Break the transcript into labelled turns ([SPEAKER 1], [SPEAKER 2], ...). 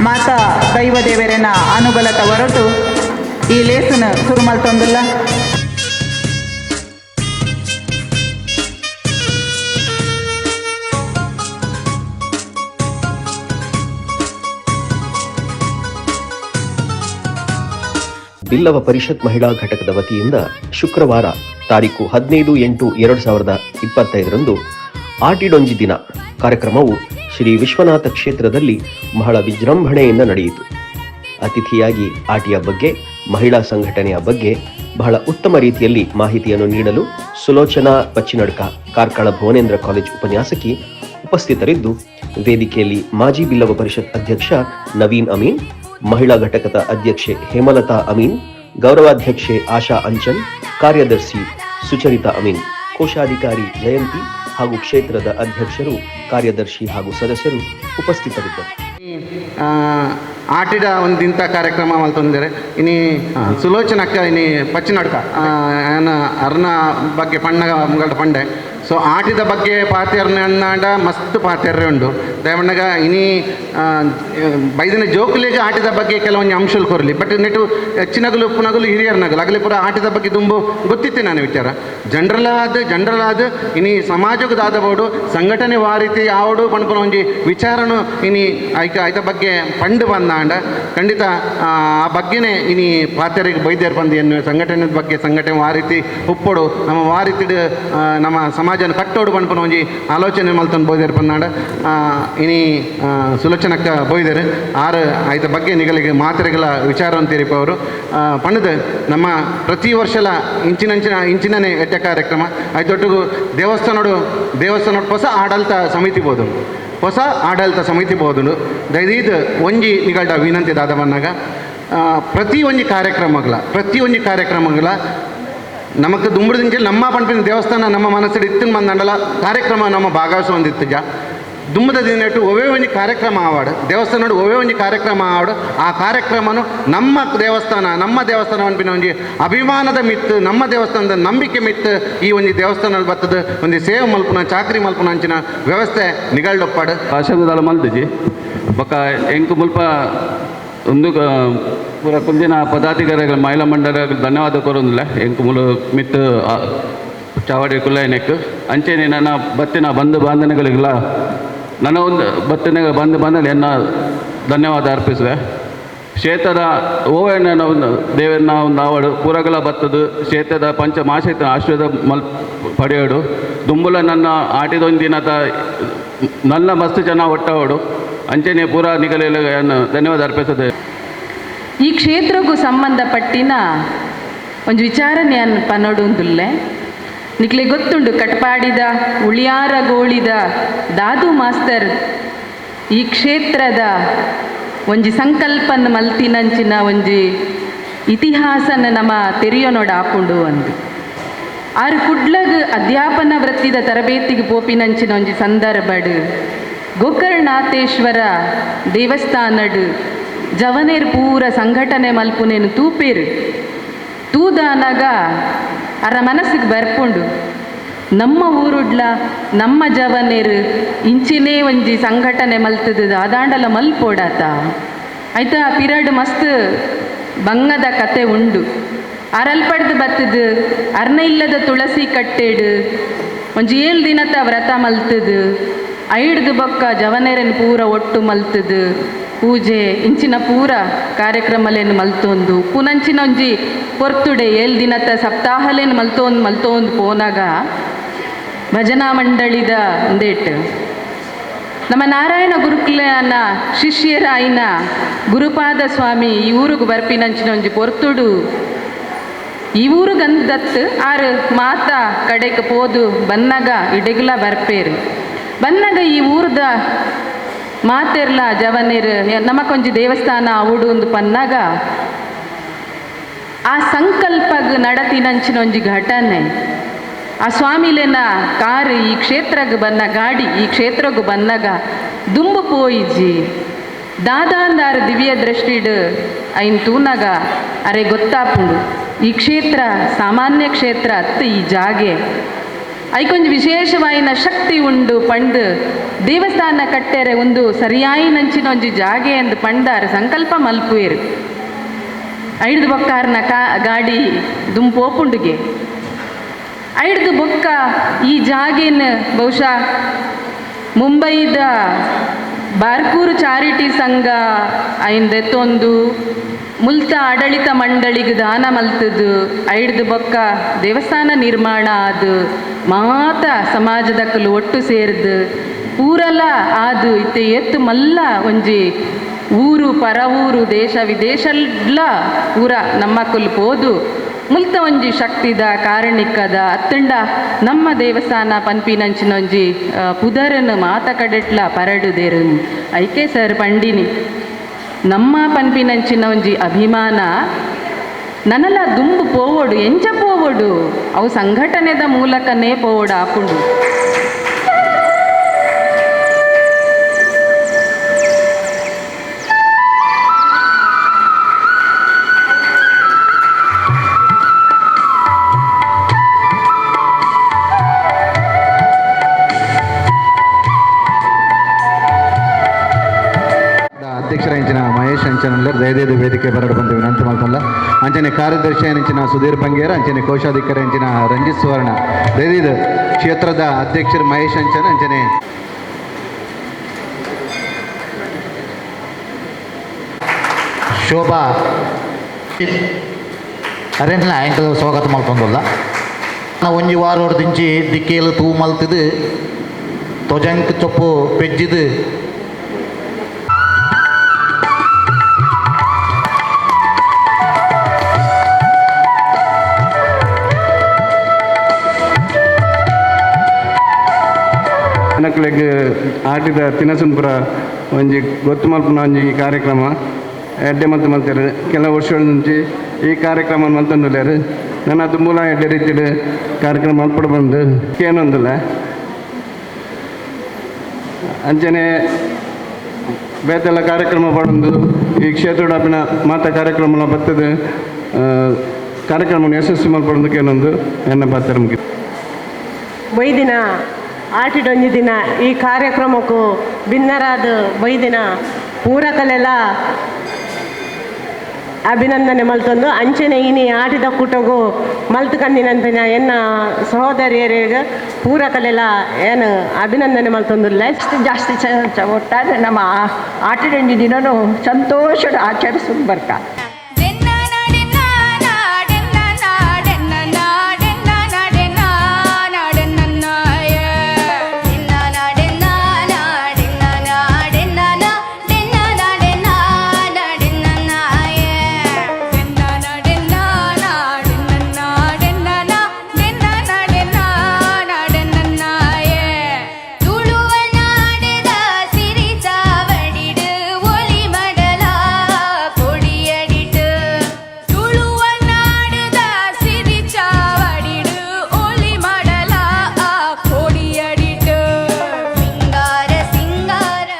[SPEAKER 1] ಮಾತಾ ದೈವದೇವರನ ಅನುಬಲತ ಹೊರಟು ಈ ಲೇಸನ ಸುರುಮಲ್ತೊಂದುಲ್ಲ.
[SPEAKER 2] ಬಿಲ್ಲವ ಪರಿಷತ್ ಮಹಿಳಾ ಘಟಕದ ವತಿಯಿಂದ ಶುಕ್ರವಾರ ತಾರೀಕು 15/8/2025 ಆಟಿಡೊಂಜಿ ದಿನ ಕಾರ್ಯಕ್ರಮವು ಶ್ರೀ ವಿಶ್ವನಾಥ ಕ್ಷೇತ್ರದಲ್ಲಿ ಬಹಳ ವಿಜೃಂಭಣೆಯಿಂದ ನಡೆಯಿತು. ಅತಿಥಿಯಾಗಿ ಆಟಿಯ ಬಗ್ಗೆ, ಮಹಿಳಾ ಸಂಘಟನೆಯ ಬಗ್ಗೆ ಬಹಳ ಉತ್ತಮ ರೀತಿಯಲ್ಲಿ ಮಾಹಿತಿಯನ್ನು ನೀಡಲು ಸುಲೋಚನಾ ಪಚ್ಚಿನಡ್ಕ ಕಾರ್ಕಳ ಭುವನೇಂದ್ರ ಕಾಲೇಜ್ ಉಪನ್ಯಾಸಕಿ ಉಪಸ್ಥಿತರಿದ್ದು, ವೇದಿಕೆಯಲ್ಲಿ ಮಾಜಿ ಬಿಲ್ಲವ ಪರಿಷತ್ ಅಧ್ಯಕ್ಷ ನವೀನ್ ಅಮೀನ್, ಮಹಿಳಾ ಘಟಕದ ಅಧ್ಯಕ್ಷೆ ಹೇಮಲತಾ ಅಮೀನ್, ಗೌರವಾಧ್ಯಕ್ಷೆ ಆಶಾ ಅಂಚನ್, ಕಾರ್ಯದರ್ಶಿ ಸುಚರಿತಾ ಅಮೀನ್, ಕೋಶಾಧಿಕಾರಿ ಜಯಂತಿ ಹಾಗೂ ಕ್ಷೇತ್ರದ ಅಧ್ಯಕ್ಷರು, ಕಾರ್ಯದರ್ಶಿ ಹಾಗೂ ಸದಸ್ಯರು ಉಪಸ್ಥಿತರಿದ್ದರು.
[SPEAKER 3] ಆಟಿಡ ಒಂದು ಇಂಥ ಕಾರ್ಯಕ್ರಮ ಮಲ್ತೊಂದಿರೆ ಇನಿ ಸುಲೋಚನಕ್ಕ ಇನಿ ಪಚ್ಚಿನಡ್ಕ ಅರ್ನ ಬಗ್ಗೆ ಪಣ್ಣ ಮುಂಗಡ ಪಂಡೆ ಸೊ ಆಟಿದ ಬಗ್ಗೆ ಪಾತೆರ್ನ ಅನ್ನಾಂಡ ಮಸ್ತ್ ಪಾತೆರ್ರೆ ಉಂಡು ದಯಮಣ್ಣಗ ಇನಿ ಬೈದಿನ ಜೋಕುಲಿಗೆ ಆಟಿದ ಬಗ್ಗೆ ಕೆಲವೊಂದು ಅಂಶಲು ಕೊರಲಿ ಬಟ್ ನೆಟ್ಟು ಹೆಚ್ಚಿನಗಲು ಉಪ್ಪುನಗಲು ಹಿರಿಯರ್ನಗಲು ಆಗಲಿ ಪೂರ ಆಟಿದ ಬಗ್ಗೆ ತುಂಬ ಗೊತ್ತಿತ್ತೆ ನಾನು ವಿಚಾರ ಜನರಲ್ ಆದ ಇನಿ ಸಮಾಜಕ್ಕೆ ದಾದಬೋಡು ಸಂಘಟನೆ ವಾರೀತಿ ಆವಡು ಪಣ್ಪನ ಒಂಜಿ ವಿಚಾರನು ಇನಿ ಐತ ಬಗ್ಗೆ ಪಂಡು ಬಂದಾಂಡ ಖಂಡಿತ ಆ ಬಗ್ಗೆನೇ ಇನಿ ಪಾತೆರಿಗೆ ಬೈದೇರು ಬಂದು ಏನು ಸಂಘಟನೆ ಬಗ್ಗೆ ಸಂಘಟನೆ ವಾರೀತಿ ಉಪ್ಪೋಡು ನಮ್ಮ ವಾರೀತಿ ನಮ್ಮ ಸಮಾಜ ಕಟ್ಟೋಡು ಪಂಪನ ಒಂಜಿ ಆಲೋಚನೆ ಮಲ್ತೊಂದು ಬೋಯ್ದೇರು ಪನ್ನಾಡ ಇನಿ ಸುಲೋಚನಕ್ಕ ಬೋಯ್ದೇರು ಆರು ಆಯ್ತ ಬಗ್ಗೆ ನಿಗಳಿಗೆ ಮಾತ್ರೆಗಳ ವಿಚಾರವನ್ನು ತೀರಿಪವರು ಪಂಡದ ನಮ್ಮ ಪ್ರತಿ ವರ್ಷಲ ಇಂಚಿನನೇ ಎಡ್ಡೆ ಕಾರ್ಯಕ್ರಮ ಆಯ್ತೊಟ್ಟಿಗೂ ದೇವಸ್ಥಾನೋಡು ಹೊಸ ಆಡಳಿತ ಸಮಿತಿ ಬೋದುಂಡು ದಯದೀದು ಒಂಜಿ ನಿಗಲ್ಡ ವಿನಂತಿ ದಾದ ಬಂದಾಗ ಪ್ರತಿ ಒಂಜಿ ಕಾರ್ಯಕ್ರಮಗಳ ನಮಗೆ ದುಂಬುಡಿದಿಂಚೆ ನಮ್ಮ ಪಂಪಿನ ದೇವಸ್ಥಾನ ನಮ್ಮ ಮನಸ್ಸಲ್ಲಿ ಇತ್ತು ಬಂದಂಡಲ ಕಾರ್ಯಕ್ರಮ ನಮ್ಮ ಭಾಗವಹಿಸುವಂದಿತ್ತು ದುಂಬದ ದಿನಟ್ಟು ಒವೇ ಒಂಜಿ ಕಾರ್ಯಕ್ರಮ ಆವಾಡು ದೇವಸ್ಥಾನ ಒವೇ ಒಂಜಿ ಕಾರ್ಯಕ್ರಮ ಆವಾಡು ಆ ಕಾರ್ಯಕ್ರಮನು ನಮ್ಮ ದೇವಸ್ಥಾನ ಪಂಪಿನ ಒಂಜಿ ಅಭಿಮಾನದ ಮಿತ್ತು ನಮ್ಮ ದೇವಸ್ಥಾನದ ನಂಬಿಕೆ ಮಿತ್ತು ಈ ಒಂಜಿ ದೇವಸ್ಥಾನದ ಬತ್ತದ ಒಂದು ಸೇವೆ ಮಲ್ಪುನ ಚಾಕ್ರಿ ಮಲ್ಪುನ ಅಂಚಿನ ವ್ಯವಸ್ಥೆ ನಿಗಲ್ಡೊಪ್ಪಾಡು
[SPEAKER 4] ಆಶಾದಾಲ ಮಲ್ತಜಿ ಬೊಕ್ಕ ಎಂಕು ಮುಲ್ಪ ಒಂದು ಪೂರ ಕುಂದಿನ ಪದಾಧಿಕಾರಿಗಳ ಮಹಿಳಾ ಮಂಡಳ ಧನ್ಯವಾದ ಕೋರೊಂದಿಲ್ಲ ಎಂಕು ಮುಲು ಮಿತ್ತು ಚಾವಡಿ ಕುಲ್ಲಾಯನೆಕ್ ಅಂಚೆನೆ ನನ್ನ ಬತ್ತಿನ ಬಂಧು ಬಾಂಧವಗಳಿಗೆಲ್ಲ ನನ್ನ ಒಂದು ಬತ್ತಿನ ಬಂಧು ಬಾಂಧವ ಎನ್ನ ಧನ್ಯವಾದ ಅರ್ಪಿಸಿದೆ. ಕ್ಷೇತ್ರದ ಓವಣ್ಣ ಒಂದು ದೇವರನ್ನ ಒಂದು ಆವಡು ಪೂರಗಳ ಬತ್ತದು ಕ್ಷೇತ್ರದ ಪಂಚ ಮಾಸೈತ ಆಶ್ರಯದ ಪಡೆಯೋಡು ದುಂಬುಲ ನನ್ನ ಆಟಿದೊಂದಿನದ ನನ್ನ ಮಸ್ತ್ ಜನ ಒಟ್ಟಾವಡು ಅಂಚೆನೆ ಪೂರ ನಿಗಲೆಲ್ಲ ಧನ್ಯವಾದ ಅರ್ಪಿಸಿದೆ.
[SPEAKER 5] ಈ ಕ್ಷೇತ್ರಕ್ಕೂ ಸಂಬಂಧಪಟ್ಟಿನ ಒಂದು ವಿಚಾರನೆ ಪನ್ನೋಡುಂದುಲ್ಲೆ ನಿಕ್ಲೆ ಗೊತ್ತುಂಡು ಕಟ್ಪಾಡಿದ ಉಳಿಯಾರ ಗೋಳಿದ ದಾದು ಮಾಸ್ತರ್ ಈ ಕ್ಷೇತ್ರದ ಒಂಜಿ ಸಂಕಲ್ಪನ ಮಲ್ತಿನಂಚಿನ ಒಂಜಿ ಇತಿಹಾಸನ ನಮ್ಮ ತೆರೆಯೋನೋಡು ಆಪುಂಡು ಅಂದು ಆರು ಕುಡ್ಲಗ್ ಅಧ್ಯಾಪನ ವೃತ್ತಿದ ತರಬೇತಿಗೆ ಪೋಪಿನಂಚಿನ ಒಂಜಿ ಸಂದರ್ಭಡ್ ಗೋಕರ್ಣನಾಥೇಶ್ವರ ದೇವಸ್ಥಾನಡ್ ಜವನೇರು ಪೂರ ಸಂಘಟನೆ ಮಲ್ಪುನೇನು ತೂದಾನಾಗ ಅರ ಮನಸ್ಸಿಗೆ ಬರ್ಪುಂಡು ನಮ್ಮ ಊರುಡ್ಲ ನಮ್ಮ ಜವನೇರು ಇಂಚಿನೇ ಒಂಜಿ ಸಂಘಟನೆ ಮಲ್ತದ ಅದಾಂಡಲ ಮಲ್ಪೋಡಾತ ಆಯ್ತಾ ಆ ಪಿರಿಯಡ್ ಮಸ್ತ್ ಬಂಗದ ಕತೆ ಉಂಡು ಅರಲ್ಪಡ್ದು ಬತ್ತದು ಅರ್ನ ಇಲ್ಲದ ತುಳಸಿ ಕಟ್ಟೆಡು ಒಂಜಿ 7 ದಿನದ ವ್ರತ ಮಲ್ತದು ಐಡ್ದು ಬೊಕ್ಕ ಜವನೇರನ್ ಪೂರ ಒಟ್ಟು ಮಲ್ತದು ಪೂಜೆ ಇಂಚಿನ ಪೂರ ಕಾರ್ಯಕ್ರಮಲೇನು ಮಲ್ತೊಂದು ಪುನಂಚಿನ ಒಂಜಿ ಪೊರ್ತುಡೆ 7 ದಿನದ ಸಪ್ತಾಹಲೇನು ಮಲ್ತೊಂದು ಪೋನಾಗ ಭಜನಾ ಮಂಡಳಿದ ಒಂದೇಟ್ ನಮ್ಮ ನಾರಾಯಣ ಗುರುಕುಲನ ಶಿಷ್ಯರಾಯಿನ ಗುರುಪಾದ ಸ್ವಾಮಿ ಈ ಊರಿಗೆ ಬರ್ಪಿನಂಚಿನ ಒಂಜಿ ಪೊರ್ತುಡು ಈ ಊರಿಗಂದತ್ತು ಆರು ಮಾತ ಕಡೆಗೆ ಪೋದು ಬನ್ನಗ ಇಡೆಗ್ಲ ಬರ್ಪೇರು ಬನ್ನಗ ಈ ಊರ್ದ ಮಾತೆರ್ಲ ಜವನೇರು ನಮಕೊಂಜಿ ದೇವಸ್ಥಾನ ಅವಡು ಒಂದು ಪನ್ನಾಗ ಆ ಸಂಕಲ್ಪಗ್ ನಡತಿನಂಚಿನ ಒಂಜಿ ಘಟನೆ ಆ ಸ್ವಾಮಿಲೆನ ಕಾರು ಈ ಕ್ಷೇತ್ರಗ್ ಬನ್ನ ಗಾಡಿ ಈ ಕ್ಷೇತ್ರಗ್ ಬನ್ನಾಗ ದುಂಬು ಪೋಯಿಜಿ ದಾದಾಂದಾರು ದಿವ್ಯ ದೃಷ್ಟಿಡ್ ಐನ್ ತೂನಾಗ ಅರೆ ಗೊತ್ತಾಪುಂಡು ಈ ಕ್ಷೇತ್ರ ಸಾಮಾನ್ಯ ಕ್ಷೇತ್ರ ಅತ್ತು ಈ ಜಾಗೆ ಐಕೊಂಜಿ ವಿಶೇಷವಾಯಿನ ಶಕ್ತಿ ಉಂಡು ಪಂಡ್ ದೇವಸ್ಥಾನ ಕಟ್ಟೆರೆ ಒಂದು ಸರಿಯಾಯಿನಂಚಿನ ಒಂಜಿ ಜಾಗೆ ಎಂದು ಪಂಡಾರ ಸಂಕಲ್ಪ ಮಲ್ಪುವೆರು. ಐಡ್ದು ಬೊಕ್ಕಾರ್ನ ಗಾಡಿ ದುಂಪೋಪುಂಡುಗೆ ಐಡ್ದು ಬೊಕ್ಕ ಈ ಜಾಗೇನ ಬಹುಶಃ ಮುಂಬೈದ ಬಾರ್ಕೂರು ಚಾರಿಟಿ ಸಂಘ ಐಂದೆತ್ತೊಂದು ಮುಲ್ತ ಆಡಳಿತ ಮಂಡಳಿಗೆ ದಾನ ಮಲ್ತದು ಐಡ್ದು ಬೊಕ್ಕ ದೇವಸ್ಥಾನ ನಿರ್ಮಾಣ ಆದು ಮಾತ ಸಮಾಜದಕ್ಕಲು ಒಟ್ಟು ಸೇರ್ದು ಊರಲ್ಲ ಆದು ಇತ್ತೆ ಎತ್ತು ಮಲ್ಲ ಒಂಜಿ ಊರು ಪರ ಊರು ದೇಶ ವಿದೇಶಲ್ಲ ಊರ ನಮ್ಮಕ್ಕಲು ಪೋದು ಮುಲ್ತ ಒಂಜಿ ಶಕ್ತಿದ ಕಾರಣಿಕದ ಅತ್ತಂಡ ನಮ್ಮ ದೇವಸ್ಥಾನ ಪನ್ಪಿನಂಚಿನ ಒಂಜಿ ಪುದರನ್ನು ಮಾತ ಕಡೆಟ್ಲ ಪರಡುದೇರು ಐಕೆ ಸರ್ ಪಂಡಿನಿ ನಮ್ಮ ಪನ್ಪಿನಂಚಿನ ಒಂಜಿ ಅಭಿಮಾನ ನನಲ ದುಂಬು ಪೋವೊಡು ಎಂಚ ಪೋವೊಡು ಅವು ಸಂಘಟನೆದ ಮೂಲಕನೇ ಪೋವೊಡು ಆಪುಂಡು.
[SPEAKER 3] ಅಧ್ಯಕ್ಷರ ಇಂಚಿನ ಮಹೇಶ್ ಅಂಚನಲ್ಲ ದಯದೇದು ವೇದಿಕೆ ಬರಡು ಬಂದು ವಿನಂತಿ ಮಾಡ್ಕೊಂಡ ಅಂಚನೆ ಕಾರ್ಯದರ್ಶಿ ಇಂಚಿನ ಸುಧೀರ್ ಬಂಗೇರ ಅಂಚನೆ ಕೋಶಾಧಿಕಾರಿ ಇಂಚಿನ ರಂಜಿತ್ ಸುವರ್ಣ ದಯದಿದು ಕ್ಷೇತ್ರದ ಅಧ್ಯಕ್ಷರು ಮಹೇಶ್ ಅಂಚನ ಅಂಚನೆ
[SPEAKER 6] ಶೋಭಾ ಅರೆಂಟ್ಲ ಆ್ಯಂಕಲ್ ಸ್ವಾಗತ ಮಾಡ್ಕೊಂಡಲ್ಲ ಒಂಜಿ ವಾರ ದಿಂಚಿ ದಿಕ್ಕೇಲು ತೂ ಮಲ್ತಿದು ತೊಜಂಕ್ ಚೊಪ್ಪು ಪೆಜ್ಜಿದು
[SPEAKER 7] ಜನಕ್ಲೆಗ್ ಆಟಿದ ತಿನಸುಂಪುರ ಒಂಜಿ ಗೊತ್ತು ಮಲ್ಪುನ ಒಂಜಿ ಕಾರ್ಯಕ್ರಮ ಎಡ್ಡೆ ಮಲ್ತು ಮಲ್ತಾರೆ ಕೆಲ ವರ್ಷಗಳ నుంచి ಈ ಕಾರ್ಯಕ್ರಮ ಮಲ್ತಂದುಲ್ಲೇರು ನಾನು ಅದು ಮೂಲ ಎಡ್ಡೆ ರೀತಿಯ ಕಾರ್ಯಕ್ರಮ ಮಲ್ಪಡ ಬಂದು ಏನೊಂದಿಲ್ಲ ಅಂಚನೆ ಬೇತೆಲ್ಲ ಕಾರ್ಯಕ್ರಮ ಪಡೊಂದು ಈ ಕ್ಷೇತ್ರಡಾಪಿನ ಮಾತ ಕಾರ್ಯಕ್ರಮ ಬರ್ತದೆ ಕಾರ್ಯಕ್ರಮವನ್ನು ಯಶಸ್ವಿ ಮಲ್ಪಡೋದಕ್ಕೆ ಏನೊಂದು ಎನ್ನ ಬರ್ತಾರೆ ಮುಗಿ
[SPEAKER 8] ಬೈದಿನ ಆಟಿಡೊಂಜಿ ದಿನ ಈ ಕಾರ್ಯಕ್ರಮಕ್ಕೂ ಭಿನ್ನರಾದ ಬೈದಿನ ಪೂರಕಲೆಲ್ಲ ಅಭಿನಂದನೆ ಮಲ್ತೊಂದು ಅಂಚನೆ ಇನಿ ಆಟಿದ ಕೂಟಗೂ ಮಲ್ತು ಕಂದಿನಂತ ಎನ್ನ ಸಹೋದರಿಯರಿಗೆ ಪೂರಕಲೆಲ್ಲ ಏನು ಅಭಿನಂದನೆ ಮಲ್ತೊಂದಿಲ್ಲ
[SPEAKER 9] ಜಾಸ್ತಿ ಒಟ್ಟಾರೆ ನಮ್ಮ ಆಟಿಡೊಂಜಿ ದಿನನೂ ಸಂತೋಷ ಆಚರಿಸೋದು ಬರ್ಕ